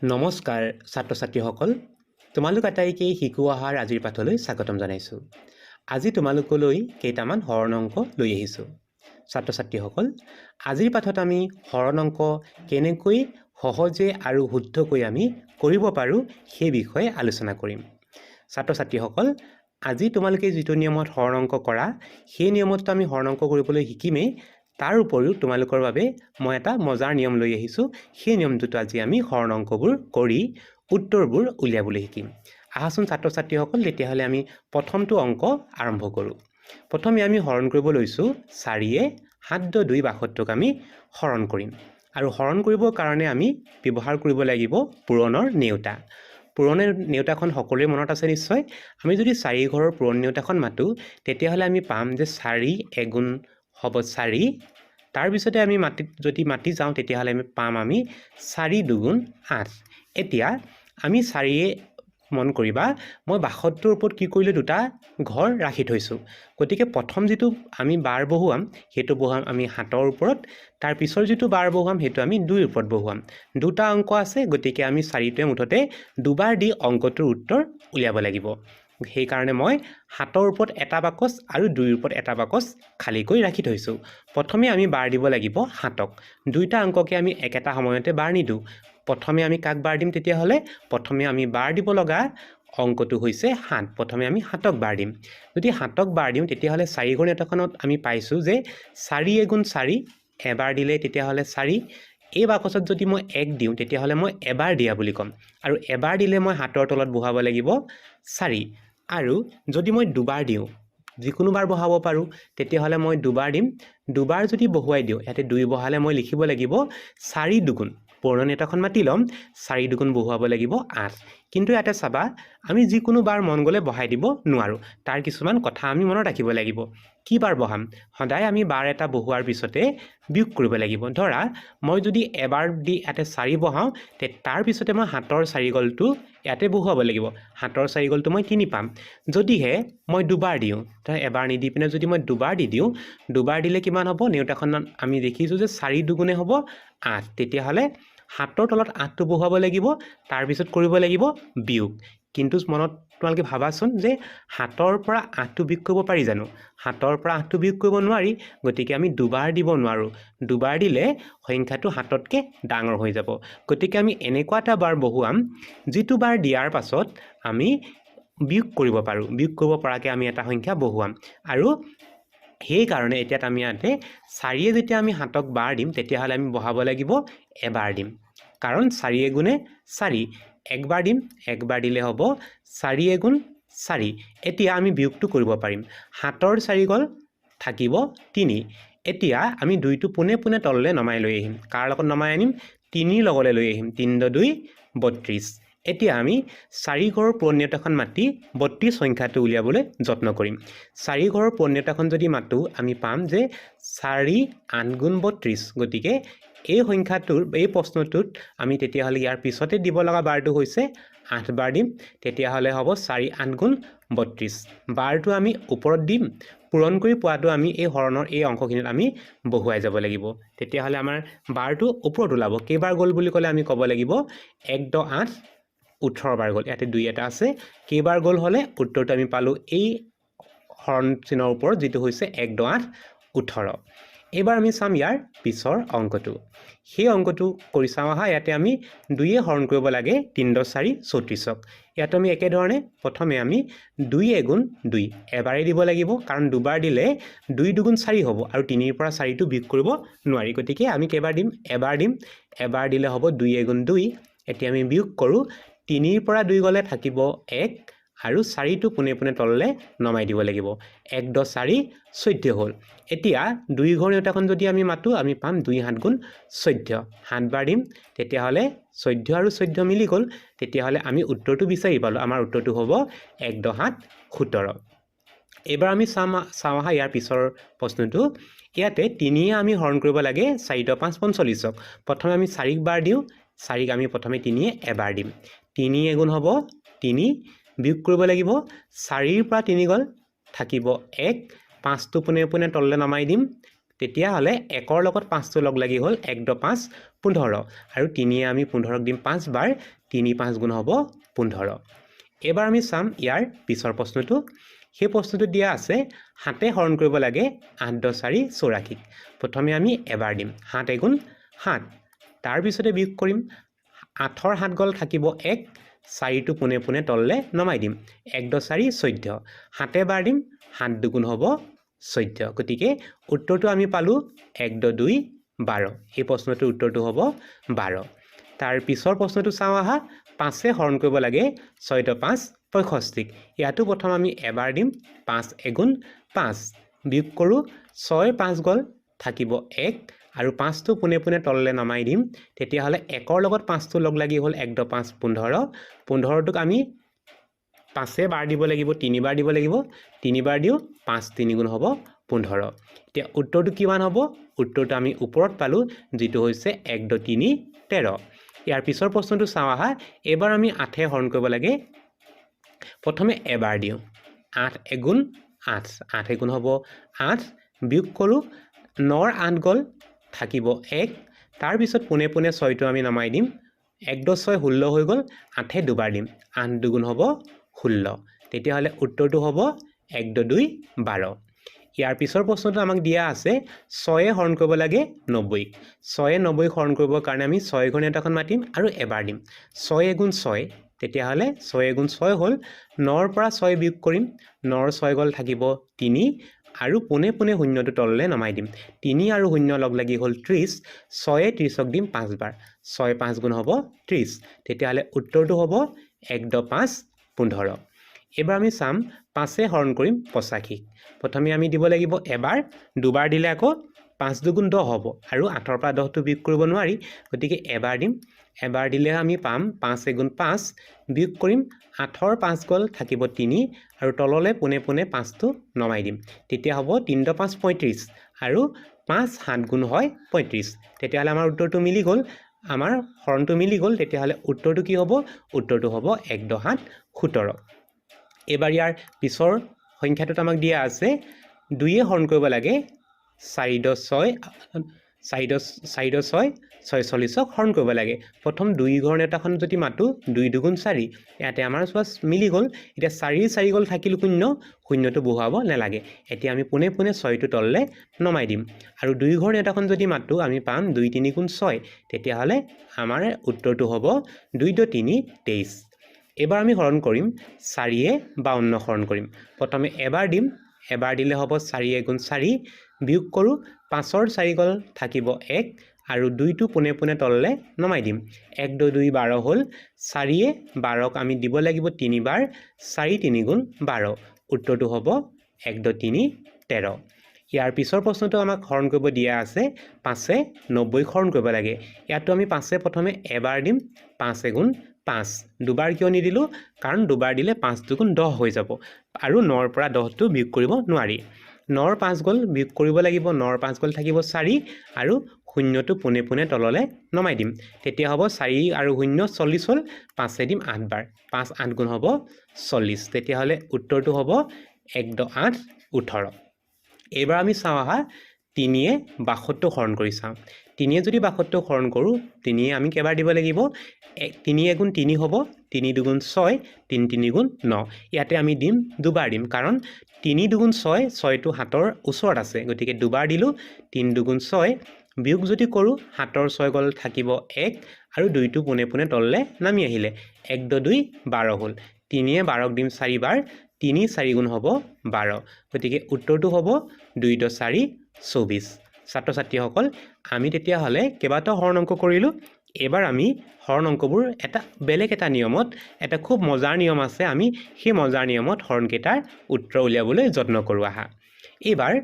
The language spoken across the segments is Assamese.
নমস্কাৰ ছাত্ৰ ছাত্ৰীসকল, তোমালোক আটাইকে শিকো অহাৰ আজিৰ পাঠলৈ স্বাগতম জনাইছোঁ। আজি তোমালোকলৈ কেইটামান হৰণ অংক লৈ আহিছোঁ। ছাত্ৰ ছাত্ৰীসকল, আজিৰ পাঠত আমি হৰণ অংক কেনেকৈ সহজে আৰু শুদ্ধকৈ আমি কৰিব পাৰোঁ সেই বিষয়ে আলোচনা কৰিম। ছাত্ৰ ছাত্ৰীসকল, আজি তোমালোকে যিটো নিয়মত হৰণ অংক কৰা সেই নিয়মততো আমি হৰণ অংক কৰিবলৈ শিকিমেই। তাৰ উপৰিও তোমালোকৰ বাবে মই এটা মজাৰ নিয়ম লৈ আহিছোঁ। সেই নিয়মটোত আজি আমি হৰণ অংকবোৰ কৰি উত্তৰবোৰ উলিয়াবলৈ শিকিম। আহাচোন ছাত্ৰ ছাত্ৰীসকল, তেতিয়াহ'লে আমি প্ৰথমটো অংক আৰম্ভ কৰোঁ। প্ৰথমে আমি হৰণ কৰিব লৈছোঁ 4য়ে 7×2 আমি হৰণ কৰিম। আৰু হৰণ কৰিবৰ কাৰণে আমি ব্যৱহাৰ কৰিব লাগিব পূৰণৰ নেওতা। পূৰণৰ নেওতাখন সকলোৰে মনত আছে নিশ্চয়। আমি যদি 4 ঘৰৰ পূৰণ নেওতাখন মাতোঁ তেতিয়াহ'লে আমি পাম যে 4 এগুণ হ'ব 4। তাৰপিছতে আমি যদি মাতি যাওঁ তেতিয়াহ'লে আমি পাম 4 দুগুণ 8। এতিয়া আমি 4য়ে মন কৰিবা, মই 72ৰ ওপৰত কি কৰিলোঁ, দুটা ঘৰ ৰাখি থৈছোঁ। গতিকে প্ৰথম যিটো আমি বাৰ বহুৱাম সেইটো বহুৱাম আমি 7ৰ ওপৰত, তাৰ পিছৰ যিটো বাৰ বহুৱাম সেইটো আমি 2ৰ ওপৰত বহুৱাম। দুটা অংক আছে, গতিকে আমি 4টোৱে মুঠতে দুবাৰ দি অংকটোৰ উত্তৰ উলিয়াব লাগিব। সেইকাৰণে মই 7ৰ ওপৰত এটা বাকচ আৰু 2ৰ ওপৰত এটা বাকচ খালীকৈ ৰাখি থৈছোঁ। প্ৰথমে আমি বাৰ দিব লাগিব 7ক। দুইটা অংককে আমি একেটা সময়তে বাৰ নিদিওঁ। প্ৰথমে আমি কাক বাৰ দিম, তেতিয়াহ'লে প্ৰথমে আমি বাৰ দিব লগা অংকটো হৈছে 7। প্ৰথমে আমি 7ক বাৰ দিম। যদি 7ক বাৰ দিওঁ তেতিয়াহ'লে 4 ঘৰ নেওতাখনত আমি পাইছোঁ যে 4 এগুণ 4, এবাৰ দিলে তেতিয়াহ'লে 4। এই বাকচত যদি মই 1 দিওঁ তেতিয়াহ'লে মই এবাৰ দিয়া বুলি ক'ম, আৰু এবাৰ দিলে মই 7ৰ তলত বহাব লাগিব 4। আৰু যদি মই দুবাৰ দিওঁ, যিকোনো বাৰ বহাব পাৰোঁ, তেতিয়াহ'লে মই দুবাৰ দিম। দুবাৰ যদি বহুৱাই দিওঁ, ইয়াতে 2 বহালে মই লিখিব লাগিব 4 দুগুণ, পূৰ্ণ নেওতাখন মাতি ল'ম, 4 দুগুণ বহুৱাব লাগিব 8। কিন্তু ইয়াতে চাবা, আমি যিকোনো বাৰ মন গ'লে বহাই দিব নোৱাৰোঁ। তাৰ কিছুমান কথা আমি মনত ৰাখিব লাগিব। কি বাৰ বহাম, সদায় আমি বাৰ এটা বহুৱাৰ পিছতে বিয়োগ কৰিব লাগিব। ধৰা মই যদি এবাৰ দি ইয়াতে 4 বহাওঁ, তাৰ পিছতে মই 7ৰ 4 গলটো ইয়াতে বহুৱাব লাগিব। 7ৰ 4 গলটো মই 3 পাম। যদিহে মই দুবাৰ দিওঁ, এবাৰ নিদি পিনে যদি মই দুবাৰ দি দিওঁ, দুবাৰ দিলে কিমান হ'ব, নেওতাখনত আমি দেখিছোঁ যে 4 দুগুণে হ'ব 8। তেতিয়াহ'লে 7ৰ তলত 8টো বহুৱাব লাগিব, তাৰপিছত কৰিব লাগিব বিয়োগ। কিন্তু মনত তোমালোকে ভাবাচোন যে 7ৰ পৰা 8টো বিয়োগ কৰিব পাৰি জানো? 7ৰ পৰা 8টো বিয়োগ কৰিব নোৱাৰি। গতিকে আমি দুবাৰ দিব নোৱাৰোঁ। দুবাৰ দিলে সংখ্যাটো 7তকৈ ডাঙৰ হৈ যাব। গতিকে আমি এনেকুৱা এটা বাৰ বহুৱাম যিটো বাৰ দিয়াৰ পাছত আমি বিয়োগ কৰিব পাৰোঁ। বিয়োগ কৰিব পৰাকৈ আমি এটা সংখ্যা বহুৱাম। আৰু সেইকাৰণে এতিয়া আমি ইয়াতে 4য়ে যেতিয়া আমি 7ক বাৰ দিম তেতিয়াহ'লে আমি বহাব লাগিব এবাৰ দিম। কাৰণ 4 এগুণে 4, একবাৰ দিম, একবাৰ দিলে হ'ব 4 এগুণ 4। এতিয়া আমি বিয়োগটো কৰিব পাৰিম। 7ৰ 4 গ'ল, থাকিব 3। এতিয়া আমি 2টো পোনে পোনে তললৈ নমাই লৈ আহিম। কাৰ লগত নমাই আনিম, 3ৰ লগলৈ লৈ আহিম। 3 × 2 = 32। এতিয়া আমি 4 ঘৰৰ পূৰণ নেওতাখন মাতি 32 সংখ্যাটো উলিয়াবলৈ যত্ন কৰিম। 4 ঘৰৰ পূৰণ নেওতাখন যদি মাতোঁ, আমি পাম যে 4 8 গুণ 32। গতিকে এই সংখ্যাটোৰ, এই প্ৰশ্নটোত আমি তেতিয়াহ'লে ইয়াৰ পিছতে দিব লগা বাৰটো হৈছে 8 বাৰ দিম। তেতিয়াহ'লে হ'ব 4 8 গুণ 32। বাৰটো আমি ওপৰত দিম, পূৰণ কৰি পোৱাটো আমি এই হৰণৰ এই অংশখিনিত আমি বহুৱাই যাব লাগিব। তেতিয়াহ'লে আমাৰ বাৰটো ওপৰত ওলাব। কেইবাৰ গ'ল বুলি ক'লে আমি ক'ব লাগিব 1 10 8 18 বাৰ গ'ল। ইয়াতে 2 এটা আছে। কেইবাৰ গ'ল হ'লে উত্তৰটো আমি পালোঁ এই হৰণ চিনৰ ওপৰত, যিটো হৈছে 1 10 8 18। এইবাৰ আমি চাম ইয়াৰ পিছৰ অংকটো। সেই অংকটো কৰি চাওঁ আহা। ইয়াতে আমি 2য়ে হৰণ কৰিব লাগে 3 10 4 34ক। ইয়াতো আমি একেধৰণে প্ৰথমে আমি 2 এগুণ 2 এবাৰেই দিব লাগিব, কাৰণ দুবাৰ দিলে 2 দুগুণ 4 হ'ব, আৰু 3ৰ পৰা 4টো বিয়োগ কৰিব নোৱাৰি। গতিকে আমি কেইবাৰ দিম, এবাৰ দিম। এবাৰ দিলে হ'ব 2 এগুণ 2। এতিয়া আমি বিয়োগ কৰোঁ। 3ৰ পৰা 2 গ'লে থাকিব 1, আৰু 4টো পোনে পোনে তললৈ নমাই দিব লাগিব। 1 10 4 14 হ'ল। এতিয়া 2 ঘৰ নেওতাখন যদি আমি মাতোঁ, আমি পাম 2 7 গুণ 14। 7 বাৰ দিম, তেতিয়াহ'লে 14 আৰু 14 মিলি গ'ল। তেতিয়াহ'লে আমি উত্তৰটো বিচাৰি পালোঁ। আমাৰ উত্তৰটো হ'ব 1 10 7 17। এইবাৰ আমি চাওঁ আহা ইয়াৰ পিছৰ প্ৰশ্নটো। ইয়াতে 3য়ে আমি হৰণ কৰিব লাগে 4 10 5 45ক। প্ৰথমে আমি 4ক বাৰ দিওঁ। 4ক আমি প্ৰথমে 3য়ে এবাৰ দিম। 3 এগুণ হ'ব 3, বিয়োগ কৰিব লাগিব। 4ৰ পৰা 3 গ'ল, থাকিব 1, 5টো পোনে পোনে তললৈ নমাই দিম। তেতিয়াহ'লে 1ৰ লগত 5টো লগ লাগি হ'ল 1 + 5 15 আৰু 3য়ে আমি 15ক দিম 5 বাৰ 3 5 গুণ হ'ব 15 এবাৰ আমি চাম ইয়াৰ পিছৰ প্ৰশ্নটো সেই প্ৰশ্নটো দিয়া আছে 7এ হৰণ কৰিব লাগে 8 + 4 84 প্ৰথমে আমি এবাৰ দিম 7 × 7 তাৰ পিছতে বিয়োগ কৰিম 8ৰ 7 গ'ল থাকিব 1 4টো পোনে পোনে তললে নমাই দিম 1 + 4 14 7 বাৰ দিম 7 দুগুণ হ'ব 14 গতিকে উত্তৰটো আমি পালো 1 + 2 12 এই প্ৰশ্নটোৰ উত্তৰটো হ'ব 12 তাৰ পিছৰ প্ৰশ্নটো চাওঁ আহা 5এ হৰণ কৰিব লাগে 6 + 5 65 ইয়াতো প্ৰথম আমি এবাৰ দিম 5 এগুণ 5 বিয়োগ কৰোঁ 6 5 গ'ল থাকিব 1 আৰু 5টো পোনে পোনে তললে নমাই দিম তেতিয়াহ'লে 1ৰ লগত 5টো লগ লাগি হ'ল 1 + 5 15 15টোক আমি 5এ বাৰ দিব লাগিব 3 বাৰ দিব লাগিব 3 বাৰ দিওঁ 5 3 গুণ হ'ব 15 এতিয়া উত্তৰটো কিমান হ'ব উত্তৰটো আমি ওপৰত পালোঁ যিটো হৈছে 1 + 3 13 ইয়াৰ পিছৰ প্ৰশ্নটো চাওঁ আহা এবাৰ আমি 8এ হৰণ কৰিব লাগে প্ৰথমে এবাৰ দিওঁ 8 এগুণ 8 8 এগুণ হ'ব 8 বিয়োগ কৰোঁ 9ৰ 8 গ'ল থাকিব 1 তাৰপিছত পোনে পোনে 6টো আমি নমাই দিম 1 + 6 16 হৈ গ'ল 8এ দুবাৰ দিম 8 দুগুণ হ'ব 16 তেতিয়াহ'লে উত্তৰটো হ'ব 1 + 2 12 ইয়াৰ পিছৰ প্ৰশ্নটো আমাক দিয়া আছে 6এ হৰণ কৰিব লাগে 90 6এ 90 হৰণ কৰিবৰ কাৰণে আমি 6 গুণ এটাখন মাতিম আৰু এবাৰ দিম 6 এগুণ 6 তেতিয়াহ'লে 6 এগুণ 6 হ'ল 9ৰ পৰা 6 বিয়োগ কৰিম 9ৰ 6 গ'ল থাকিব 3 আৰু পোনে পোনে শূন্যটো তললৈ নমাই দিম 3 আৰু 0 লগ লাগি হ'ল 30 6এ 30ক দিম 5 বাৰ 6 5 গুণ হ'ব 30 তেতিয়াহ'লে উত্তৰটো হ'ব 1 + 5 15 এবাৰ আমি চাম 5এ হৰণ কৰিম 85 প্ৰথমে আমি দিব লাগিব এবাৰ দুবাৰ দিলে আকৌ 5 দুগুণ 10 হ'ব আৰু 8ৰ পৰা 10টো বিয়োগ কৰিব নোৱাৰি গতিকে এবাৰ দিম এবাৰ দিলে আমি পাম 5 এগুণ 5 বিয়োগ কৰিম 8ৰ 5 গ'ল থাকিব 3 আৰু তললৈ পোনে পোনে 5টো নমাই দিম তেতিয়া হ'ব 3 + 5 35 আৰু 5 7 গুণ হয় 35 তেতিয়াহ'লে আমাৰ উত্তৰটো মিলি গ'ল আমাৰ হৰণটো মিলি গ'ল তেতিয়াহ'লে উত্তৰটো কি হ'ব উত্তৰটো হ'ব 1 + 7 17 এবাৰ ইয়াৰ পিছৰ সংখ্যাটোত আমাক দিয়া আছে 2এ হৰণ কৰিব লাগে 4 + 6 46ক হৰণ কৰিব লাগে প্ৰথম 2 ঘৰ নেতাখন যদি মাতোঁ 2 দুগুণ 4 ইয়াতে আমাৰ চোৱা মিলি গ'ল এতিয়া 4 4 গ'ল থাকিল 0 শূন্যটো বহুৱাব নালাগে এতিয়া আমি পোনে পোনে 6টো তললৈ নমাই দিম আৰু 2 ঘৰ নেতাখন যদি মাতোঁ আমি পাম 2 3 গুণ 6 তেতিয়াহ'লে আমাৰ উত্তৰটো হ'ব 2 + 3 23 এবাৰ আমি হৰণ কৰিম 4এ 52 হৰণ কৰিম প্ৰথমে এবাৰ দিম এবাৰ দিলে হ'ব 4 এগুণ 4 বিয়োগ কৰোঁ 5ৰ 4 গ'ল থাকিব 1 আৰু 2টো পোনে পোনে তললৈ নমাই দিম 1 + 2 12 হ'ল 4এ 12ক আমি দিব লাগিব 3 বাৰ 4 3 গুণ 12 উত্তৰটো হ'ব 1 + 3 13 ইয়াৰ পিছৰ প্ৰশ্নটো আমাক হৰণ কৰিব দিয়া আছে 5এ 90 হৰণ কৰিব লাগে ইয়াতো আমি 5এ প্ৰথমে এবাৰ দিম 5 এগুণ 5 দুবাৰ কিয় নিদিলোঁ কাৰণ দুবাৰ দিলে 5 দুগুণ 10 হৈ যাব আৰু 9ৰ পৰা 10টো বিয়োগ কৰিব নোৱাৰি 9ৰ 5 গ'ল বিয়োগ কৰিব লাগিব 9ৰ 5 গ'ল থাকিব 4 আৰু শূন্যটো পোনে পোনে তললৈ নমাই দিম তেতিয়া হ'ব 4 আৰু 0 40 হ'ল 5এ দিম 8 বাৰ 5 8 গুণ হ'ব 40 তেতিয়াহ'লে উত্তৰটো হ'ব 1 + 8 18 এইবাৰ আমি চাওঁ আহা 3এ 62 হৰণ কৰি চাওঁ 3এ যদি 62 হৰণ কৰোঁ 3এ আমি কেইবাৰ দিব লাগিব 3 এগুণ 3 হ'ব 3 দুগুণ 6 3 3 গুণ 9 ইয়াতে আমি দিম দুবাৰ দিম কাৰণ 3 দুগুণ 6 6টো 7ৰ ওচৰত আছে গতিকে দুবাৰ দিলোঁ 3 দুগুণ 6 বিয়োগ যদি কৰোঁ 7ৰ 6 গ'ল থাকিব 1 আৰু 2টো পোনে পোনে তললৈ নামি আহিলে 1 + 2 12 হ'ল 3এ 12ক দিম 4 বাৰ 3 4 গুণ হ'ব 12 গতিকে উত্তৰটো হ'ব 2 + 4 24 ছাত্ৰ ছাত্ৰীসকল আমি তেতিয়াহ'লে কেইবাটাও হৰণ অংক কৰিলোঁ এবাৰ আমি হৰণ অংকবোৰ বেলেগ এটা নিয়মত এটা খুব মজাৰ নিয়ম আছে আমি সেই মজাৰ নিয়মত হৰণকেইটাৰ উত্তৰ উলিয়াবলৈ যত্ন কৰোঁ আহা এইবাৰ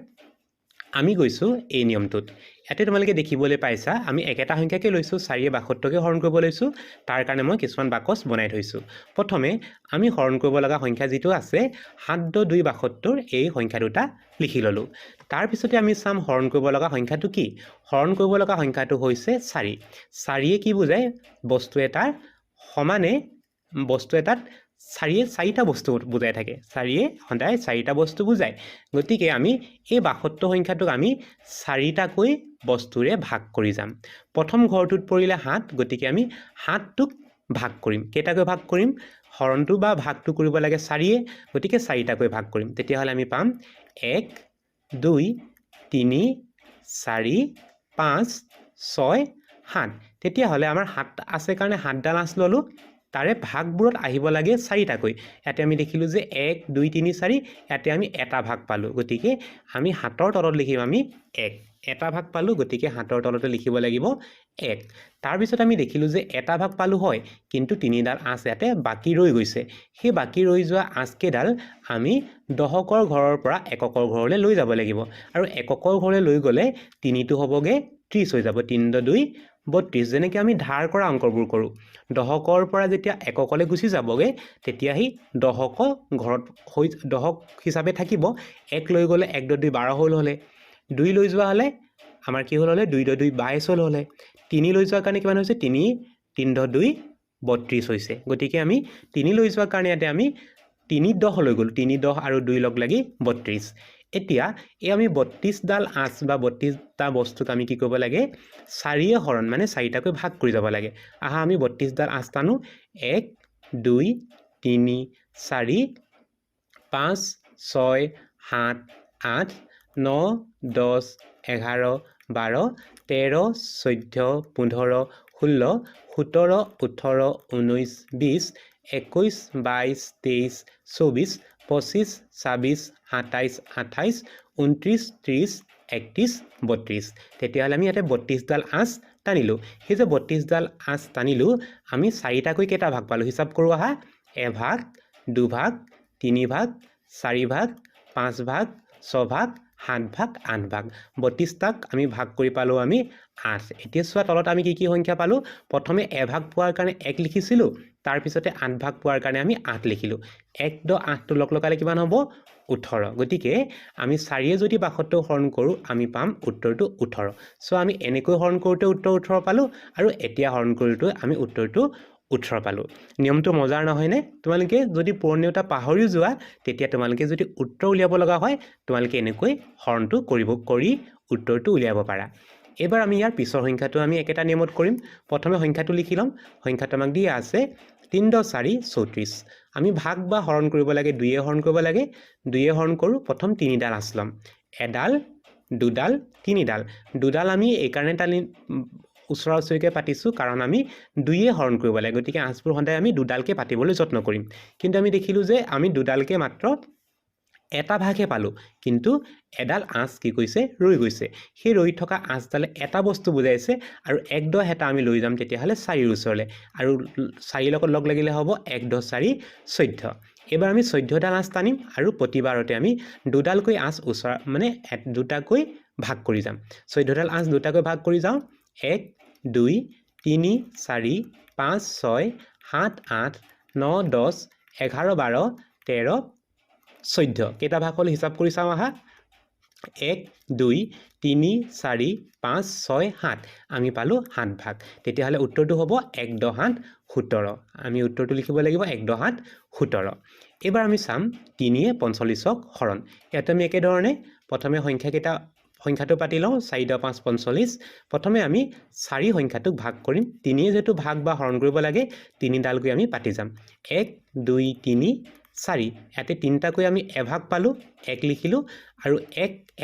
আমি গৈছোঁ এই নিয়মটোত ইয়াতে তোমালোকে দেখিবলৈ পাইছা আমি একেটা সংখ্যাকে লৈছোঁ 4এ 62কে হৰণ কৰিব লৈছোঁ তাৰ কাৰণে মই কিছুমান বাকচ বনাই থৈছোঁ প্ৰথমে আমি হৰণ কৰিব লগা সংখ্যা যিটো আছে 7 + 2 72 এই সংখ্যা দুটা লিখি ল'লোঁ তাৰপিছতে আমি চাম হৰণ কৰিব লগা সংখ্যাটো কি হৰণ কৰিব লগা সংখ্যাটো হৈছে 4 4এ কি বুজায় বস্তু এটাত চাৰিয়ে চাৰিটা বস্তু বুজাই থাকে। চাৰিয়ে সদায় চাৰিটা বস্তু বুজায়। গতিকে আমি এই 72 সংখ্যাটোক আমি চাৰিটাকৈ বস্তুৰে ভাগ কৰি যাম। প্ৰথম ঘৰটোত পৰিলে 7, গতিকে আমি 7টোক ভাগ কৰিম। কেইটাকৈ ভাগ কৰিম? হৰণটো বা ভাগটো কৰিব লাগে 4য়ে, গতিকে 4টাকৈ ভাগ কৰিম। তেতিয়াহ'লে আমি পাম 1 2 3 4 5 6 7। তেতিয়াহ'লে আমাৰ 7 আছে কাৰণে 7ডাল আঁচ ল'লোঁ। তাৰে ভাগবোৰত আহিব লাগে 4টাকৈ। ইয়াতে আমি দেখিলোঁ যে 1 2 3 4, ইয়াতে আমি এটা ভাগ পালোঁ। গতিকে আমি 7ৰ তলত লিখিম আমি 1। এটা ভাগ পালোঁ, গতিকে 7ৰ তলতে লিখিব লাগিব 1। তাৰপিছত আমি দেখিলোঁ যে এটা ভাগ পালোঁ হয়, কিন্তু 3ডাল আঁচ ইয়াতে বাকী ৰৈ গৈছে। সেই বাকী ৰৈ যোৱা আঁচকেইডাল আমি দশকৰ ঘৰৰ পৰা এককৰ ঘৰলৈ লৈ যাব লাগিব। আৰু এককৰ ঘৰলৈ লৈ গ'লে 3টো হ'বগৈ 30 হৈ যাব। 3 2 32। যেনেকৈ আমি ধাৰ কৰা অংকবোৰ কৰোঁ। দশকৰ পৰা যেতিয়া এককলৈ গুচি যাবগৈ, তেতিয়া সি দশক ঘৰত দশক হিচাপে থাকিব। 1 লৈ গ'লে 1 2 12 হ'ল হ'লে, 2 লৈ যোৱা হ'লে আমাৰ কি হ'ল হ'লে 2 2 22 হ'ল হ'লে, 3 লৈ যোৱাৰ কাৰণে কিমান হৈছে? 3 2 32 হৈছে। গতিকে আমি 3 লৈ যোৱাৰ কাৰণে ইয়াতে আমি 3 10 লৈ গ'লোঁ। 3 10 আৰু 2 লগ লাগি 32। এতিয়া এই আমি 32ডাল আঁচ বা 32টা বস্তুক আমি কি কৰিব লাগে? 4য়ে হৰণ মানে 4টাকৈ ভাগ কৰি যাব লাগে। আহা আমি 32ডাল আঁচ টানো। 1 2 3 4 5 6 7 8 9 10 11 12 13 14 15 16 17 18 19 20 21 22 23 24 25 26 27 28 29 30 31 32। তেতিয়াহ'লে আমি ইয়াতে 32ডাল আঁচ টানিলোঁ। সেই যে 32ডাল আঁচ টানিলোঁ, আমি 4টাকৈ কেইটা ভাগ পালোঁ? হিচাপ কৰোঁ আহা। এভাগ, দুভাগ, 3 ভাগ, 4 ভাগ, 5 ভাগ, 6 ভাগ, 7 ভাগ, 8 ভাগ। 32টাক আমি ভাগ কৰি পালোঁ আমি 8। এতিয়া চোৱা তলত আমি কি কি সংখ্যা পালোঁ? প্ৰথমে এভাগ পোৱাৰ কাৰণে 1 লিখিছিলোঁ, তাৰপিছতে 8 ভাগ পোৱাৰ কাৰণে আমি 8 লিখিলোঁ। 1 10 8টো লগ লগালে কিমান হ'ব? 18। গতিকে আমি 4য়ে যদি 72 হৰণ কৰোঁ, আমি পাম উত্তৰটো 18। চ' আমি এনেকৈ হৰণ কৰোঁতে উত্তৰ 18 পালোঁ, আৰু এতিয়া হৰণ কৰোঁতে আমি উত্তৰটো 18 পালোঁ। নিয়মটো মজাৰ নহয়নে? তোমালোকে যদি পুৰণিওটা পাহৰিও যোৱা, তেতিয়া তোমালোকে যদি উত্তৰ উলিয়াব লগা হয়, তোমালোকে এনেকৈ হৰণটো কৰি উত্তৰটো উলিয়াব পাৰা। এইবাৰ আমি ইয়াৰ পিছৰ সংখ্যাটো আমি একেটা নিয়মত কৰিম। প্ৰথমে সংখ্যাটো লিখি ল'ম। সংখ্যাটো আমাক দিয়া আছে 3 10 4 34। আমি ভাগ বা হৰণ কৰিব লাগে, 2য়ে হৰণ কৰিব লাগে। 2য়ে হৰণ কৰোঁ। প্ৰথম 3ডাল আঁচ ল'ম। এডাল, দুডাল, 3ডাল। 2ডাল আমি এইকাৰণে ওচৰা ওচৰিকৈ পাতিছোঁ, কাৰণ আমি 2য়ে হৰণ কৰিব লাগে। গতিকে আঁচবোৰ সদায় আমি 2ডালকৈ পাতিবলৈ যত্ন কৰিম। কিন্তু আমি দেখিলোঁ যে আমি 2ডালকৈ মাত্ৰ এটা ভাগহে পালোঁ, কিন্তু এডাল আঁচ কি কৈছে? ৰৈ গৈছে। সেই ৰৈ থকা আঁচডালে এটা বস্তু বুজাইছে, আৰু 1 10 এটা আমি লৈ যাম তেতিয়াহ'লে 4ৰ ওচৰলৈ, আৰু 4ৰ লগত লগ লাগিলে হ'ব 1 10 4 14। এইবাৰ আমি 14ডাল আঁচ টানিম, আৰু প্ৰতিবাৰতে আমি 2ডালকৈ আঁচ মানে 2টাকৈ ভাগ কৰি যাম। 14ডাল আঁচ 2টাকৈ ভাগ কৰি যাওঁ। 1 2 3 4 5 6 7 8 9 10 11 12 13 14। কেইটা ভাগ হ'ল হিচাপ কৰি চাওঁ আহা। 1 2 3 4 5 6 7। আমি পালোঁ 7 ভাগ। তেতিয়াহ'লে উত্তৰটো হ'ব 1 10 7 17। আমি উত্তৰটো লিখিব লাগিব 1 10 7 17। এইবাৰ আমি চাম 3য়ে 45ক হৰণ। ইয়াত আমি একেধৰণে প্ৰথমে সংখ্যাটো পাতি লওঁ। 4 10 5 45। প্ৰথমে আমি 4 সংখ্যাটোক ভাগ কৰিম। 3য়ে যিহেতু ভাগ বা হৰণ কৰিব লাগে, 3ডালকৈ আমি পাতি যাম। 1 2 3 4। ইয়াতে 3টাকৈ আমি এভাগ পালোঁ, 1 লিখিলোঁ, আৰু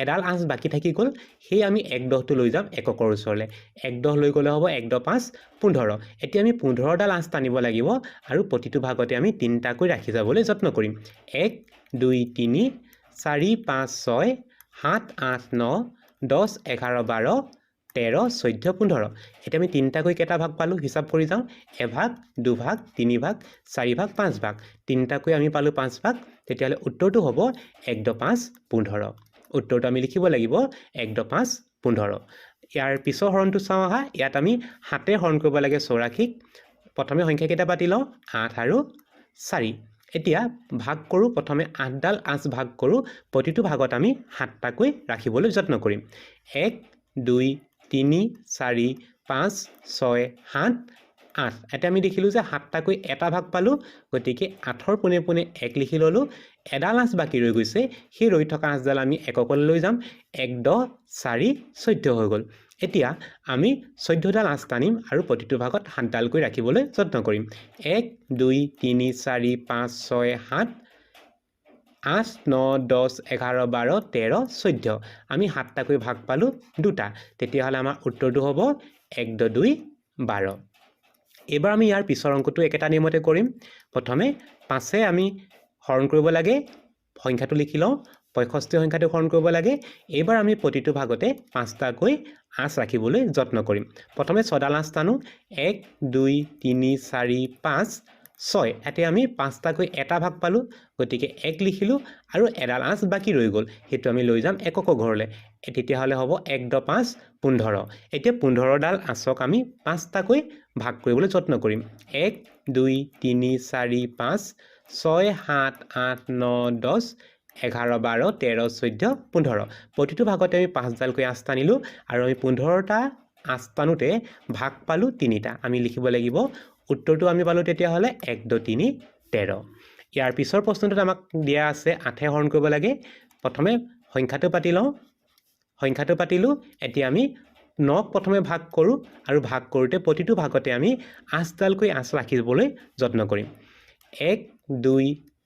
এডাল আঁচ বাকী থাকি গ'ল। সেই আমি 1 10টো লৈ যাম এককৰ ওচৰলৈ। 1 10 লৈ গ'লে হ'ব 1 10 5 15। এতিয়া আমি 15ডাল আঁচ টানিব লাগিব, আৰু প্ৰতিটো ভাগতে আমি 3টাকৈ ৰাখি যাবলৈ যত্ন কৰিম। 1 2 3 4 5 6 7 8 9 10 11 12 13 14 15। এতিয়া আমি 3টাকৈ কেইটা ভাগ পালোঁ হিচাপ কৰি যাওঁ। এভাগ, দুভাগ, 3 ভাগ, 4 ভাগ, 5 ভাগ। 3টাকৈ আমি পালোঁ 5 ভাগ। তেতিয়াহ'লে উত্তৰটো হ'ব 1 10 5 15। উত্তৰটো আমি লিখিব লাগিব 1 10 5 15। ইয়াৰ পিছৰ হৰণটো চাওঁ আহা। ইয়াত আমি 7ে হৰণ কৰিব লাগে 84ক। প্ৰথমে সংখ্যাকেইটা পাতি লওঁ, 8 আৰু 4। এতিয়া ভাগ কৰোঁ। প্ৰথমে 8ডাল আঁচ ভাগ কৰোঁ। প্ৰতিটো ভাগত আমি 7টাকৈ ৰাখিবলৈ যত্ন কৰিম। 1 2 3 4 5 6 7 8 এতিয়া আমি দেখিলোঁ যে 7টাকৈ এটা ভাগ পালোঁ গতিকে 8ৰ পোনে পোনে 1 লিখি ল'লোঁ এডাল আঁচ বাকী ৰৈ গৈছে সেই ৰৈ থকা আঁচডাল আমি এককলৈ লৈ যাম 1 10 4 14 হৈ গ'ল এতিয়া আমি 14ডাল আঁচ টানিম আৰু প্ৰতিটো ভাগত 7ডালকৈ ৰাখিবলৈ যত্ন কৰিম 1 2 3 4 5 6 7 8 9 10 11 12 13 14 আমি 7টাকৈ ভাগ পালোঁ দুটা তেতিয়াহ'লে আমাৰ উত্তৰটো হ'ব 1 2 12 এবাৰ আমি ইয়াৰ পিছৰ অংকটো একেটা নিয়মতে কৰিম প্ৰথমে 5এ আমি হৰণ কৰিব লাগে সংখ্যাটো লিখি লওঁ 65 সংখ্যাটো হৰণ কৰিব লাগে এবাৰ আমি প্ৰতিটো ভাগতে 5টাকৈ আঁচ ৰাখিবলৈ যত্ন কৰিম প্ৰথমে 6ডাল আঁচ টানো 1 2 3 4 5 6 এতিয়া আমি 5টাকৈ এটা ভাগ পালোঁ গতিকে 1 লিখিলোঁ আৰু এডাল আঁচ বাকী ৰৈ গ'ল সেইটো আমি লৈ যাম একক ঘৰলৈ তেতিয়াহ'লে হ'ব 1 10 5 15 এতিয়া 15ডাল আঁচক আমি 5টাকৈ ভাগ কৰিবলৈ যত্ন কৰিম 1 2 3 4 5 6 7 8 9 10 11 12 13 14 15 প্ৰতিটো ভাগতে আমি 5ডালকৈ আঁচ টানিলোঁ আৰু আমি 15টা আঁচ টানোতে ভাগ পালোঁ 3টা আমি লিখিব লাগিব উত্তৰটো আমি পালোঁ তেতিয়াহ'লে 1 2 3 13 ইয়াৰ পিছৰ প্ৰশ্নটোত আমাক দিয়া আছে 8এ হৰণ কৰিব লাগে প্ৰথমে সংখ্যাটো পাতিলোঁ এতিয়া আমি 9ক প্ৰথমে ভাগ কৰোঁ আৰু ভাগ কৰোঁতে প্ৰতিটো ভাগতে আমি 8ডালকৈ আঁচ ৰাখিবলৈ যত্ন কৰিম 1 2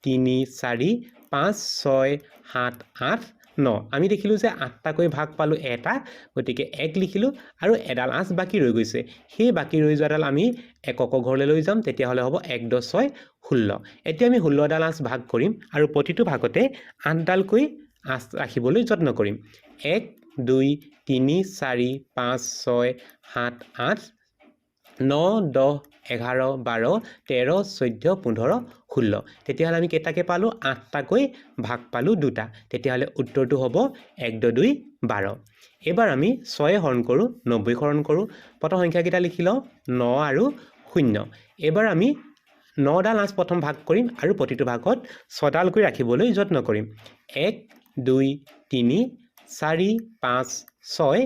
3 4 5 6 7 8 9 আমি দেখিলোঁ যে 8টাকৈ ভাগ পালোঁ এটা গতিকে 1 লিখিলোঁ আৰু এডাল আঁচ বাকী ৰৈ গৈছে সেই বাকী ৰৈ যোৱাডাল আমি একক ঘৰলৈ লৈ যাম তেতিয়াহ'লে হ'ব 1 10 6 16 এতিয়া আমি 16ডাল আঁচ ভাগ কৰিম আৰু প্ৰতিটো ভাগতে 8ডালকৈ আঁচ ৰাখিবলৈ যত্ন কৰিম 1 2 3 4 5 6 7 8 9 10 11 12 13 14 15 16 তেতিয়াহ'লে আমি কেইটাকৈ পালোঁ 8টাকৈ ভাগ পালোঁ দুটা তেতিয়াহ'লে উত্তৰটো হ'ব 1 2 12 এবাৰ আমি 6এ হৰণ কৰোঁ 90 হৰণ কৰোঁ প্ৰথম সংখ্যাকেইটা লিখি লওঁ 9 আৰু 0 এবাৰ আমি 9ডাল আঁচ প্ৰথম ভাগ কৰিম আৰু প্ৰতিটো ভাগত 6ডালকৈ ৰাখিবলৈ যত্ন কৰিম 1 2 3 4 5 6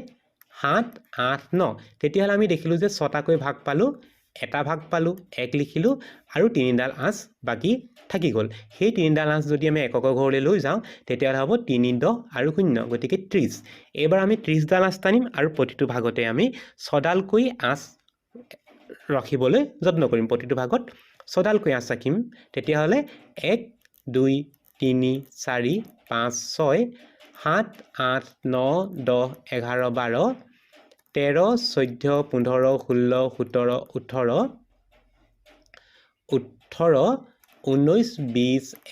7 8 9 তেতিয়াহ'লে আমি দেখিলোঁ যে 6টাকৈ ভাগ পালোঁ এটা ভাগ পালোঁ 1 লিখিলোঁ আৰু 3ডাল আঁচ বাকী থাকি গ'ল সেই 3ডাল আঁচ যদি আমি একক ঘৰলৈ লৈ যাওঁ তেতিয়াহ'লে হ'ব 3 10 আৰু 0 গতিকে 30 এইবাৰ আমি 30ডাল আঁচ টানিম আৰু প্ৰতিটো ভাগতে আমি 6ডালকৈ আঁচ ৰাখিবলৈ যত্ন কৰিম প্ৰতিটো ভাগত 6ডালকৈ আঁচ ৰাখিম তেতিয়াহ'লে 1 2 3 4 5 6 7 8 9 10 11 12 13 14 15 16 17 18 19 20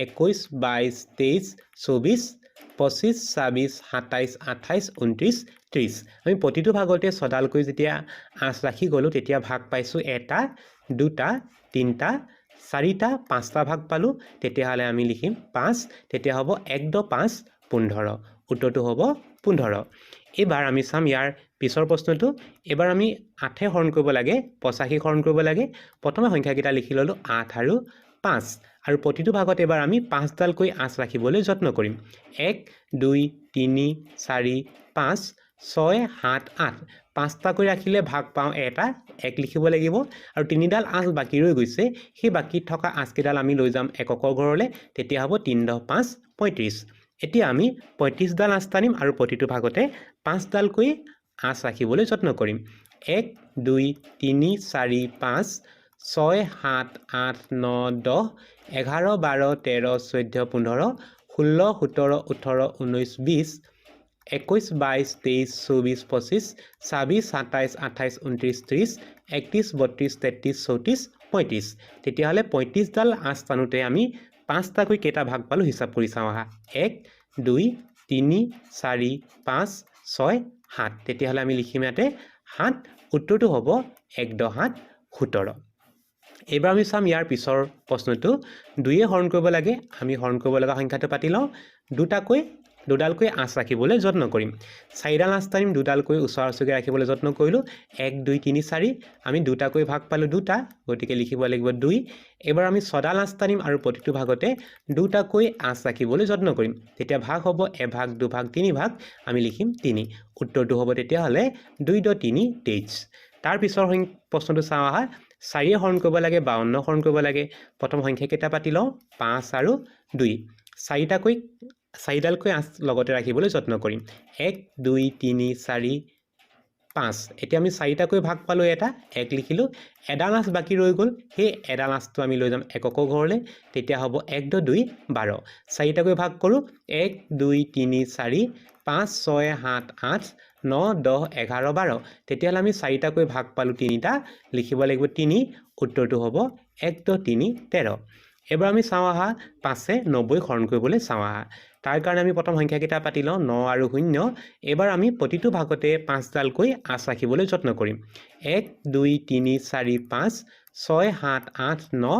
21 22 23 24 25 26 27 28 29 30 আমি প্ৰতিটো ভাগতে 6ডালকৈ যেতিয়া আঁচ ৰাখি গ'লোঁ তেতিয়া ভাগ পাইছোঁ এটা দুটা তিনিটা 4টা 5টা ভাগ পালোঁ তেতিয়াহ'লে আমি লিখিম 5 তেতিয়া হ'ব 1 10 5 15 উত্তৰটো হ'ব 15 এইবাৰ আমি চাম ইয়াৰ পিছৰ প্ৰশ্নটো এবাৰ আমি 8এ হৰণ কৰিব লাগে 85 হৰণ কৰিব লাগে প্ৰথমে সংখ্যাকেইটা লিখি ল'লোঁ 8 আৰু 5 আৰু প্ৰতিটো ভাগত এবাৰ আমি 5ডালকৈ আঁচ ৰাখিবলৈ যত্ন কৰিম 1 2 3 4 5 6 7 8 5টাকৈ ৰাখিলে ভাগ পাওঁ এটা 1 লিখিব লাগিব আৰু 3ডাল আঁচ বাকী ৰৈ গৈছে সেই বাকী থকা আঁচকেইডাল আমি লৈ যাম এককৰ ঘৰলৈ তেতিয়া হ'ব 3 10 5 35 এতিয়া আমি 35ডাল আঁচ টানিম আৰু প্ৰতিটো ভাগতে 5ডালকৈ আঁচ ৰাখিবলৈ যত্ন কৰিম 1 2 3 4 5 6 7 8 9 10 11 12 13 14 15 16 17 18 19 20 21 22 23 24 25 26 27 28 29 30 31 32 33 34 35 তেতিয়াহ'লে 35ডাল আঁচ টানোতে আমি 5টাকৈ কেইটা ভাগ পালোঁ হিচাপ কৰি চাওঁ আহা 1 2 3 4 5 6 7 তেতিয়াহ'লে আমি লিখিম ইয়াতে 7 উত্তৰটো হ'ব 1 10 7 17 এইবাৰ আমি চাম ইয়াৰ পিছৰ প্ৰশ্নটো 2এ হৰণ কৰিব লাগে আমি হৰণ কৰিব লগা সংখ্যাটো পাতি লওঁ দুডালকৈ আঁচ ৰাখিবলৈ যত্ন কৰিম 4ডাল আঁচ টানিম দুডালকৈ ওচৰা ওচৰিকৈ ৰাখিবলৈ যত্ন কৰিলোঁ 1 2 3 4 আমি দুটাকৈ ভাগ পালোঁ দুটা গতিকে লিখিব লাগিব 2 এইবাৰ আমি 6ডাল আঁচ টানিম আৰু প্ৰতিটো ভাগতে দুটাকৈ আঁচ ৰাখিবলৈ যত্ন কৰিম তেতিয়া ভাগ হ'ব এভাগ দুভাগ তিনিভাগ আমি লিখিম 3 উত্তৰটো হ'ব তেতিয়াহ'লে 2 10 3 23 তাৰ পিছৰ প্ৰশ্নটো চাওঁ আহা 4 হৰণ কৰিব লাগে 52 হৰণ কৰিব লাগে প্ৰথম সংখ্যাকেইটা পাতি লওঁ 5 আৰু 2 চাৰিডালকৈ আঁচ লগতে ৰাখিবলৈ যত্ন কৰিম 1 2 3 4 5 এতিয়া আমি চাৰিটাকৈ ভাগ পালোঁ এটা 1 লিখিলোঁ এডাল আঁচ বাকী ৰৈ গ'ল সেই এডাল আঁচটো আমি লৈ যাম একক ঘৰলৈ তেতিয়া হ'ব 1 2 2 12 চাৰিটাকৈ ভাগ কৰোঁ 1 2 3 4 5 6 7 8 9 10 11 12 তেতিয়াহ'লে আমি চাৰিটাকৈ ভাগ পালোঁ তিনিটা লিখিব লাগিব 3 উত্তৰটো হ'ব 1 10 3 13 এবাৰ আমি চাওঁ আহা 5 90 হৰণ কৰিবলৈ চাওঁ আহা তাৰ কাৰণে আমি প্ৰথম সংখ্যাকেইটা পাতি লওঁ 9 আৰু 0 এবাৰ আমি প্ৰতিটো ভাগতে 5ডালকৈ আঁচ ৰাখিবলৈ যত্ন কৰিম 1 2 3 4 5 6 7 8 9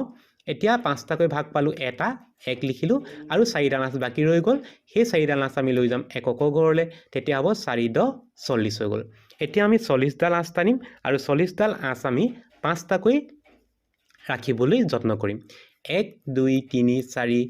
এতিয়া 5টাকৈ ভাগ পালোঁ এটা 1 লিখিলোঁ আৰু 4ডাল আঁচ বাকী ৰৈ গ'ল সেই 4ডাল আঁচ আমি লৈ যাম একক ঘৰলৈ তেতিয়া হ'ব 4 10 40 হৈ গ'ল এতিয়া আমি 40ডাল আঁচ টানিম আৰু 40ডাল আঁচ আমি 5টাকৈ ৰাখিবলৈ যত্ন কৰিম 1 2 3 4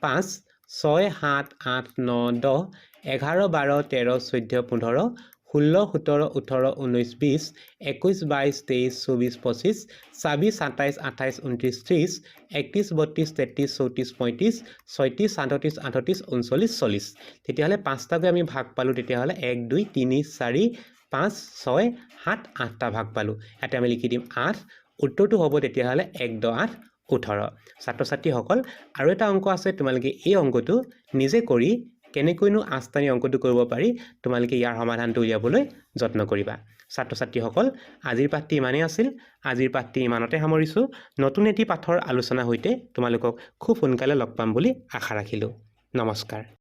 5 6 7 8 9 10 11 12 13 14 15 16 17 18 19 20 21 22 23 24 25 26 27 28 29 30 31 32 33 34 35 36 37 38 39 40 তেতিয়াহ'লে 5টাকৈ আমি ভাগ পালোঁ তেতিয়াহ'লে 1 2 3 4 5 6 7 8টা ভাগ পালোঁ ইয়াতে আমি লিখি দিম 8 উত্তৰটো হ'ব তেতিয়াহ'লে 1 10 8 18 ছাত্ৰ ছাত্ৰীসকল আৰু এটা অংক আছে তোমালোকে এই অংকটো নিজে কৰি কেনেকৈনো আস্তানি অংকটো কৰিব পাৰি তোমালোকে ইয়াৰ সমাধানটো উলিয়াবলৈ যত্ন কৰিবা ছাত্ৰ ছাত্ৰীসকল আজিৰ পাঠটি ইমানেই আছিল আজিৰ পাঠটি ইমানতে সামৰিছোঁ নতুন এটি পাঠৰ আলোচনা হৈতে তোমালোকক খুব সোনকালে লগ পাম বুলি আশা ৰাখিলোঁ নমস্কাৰ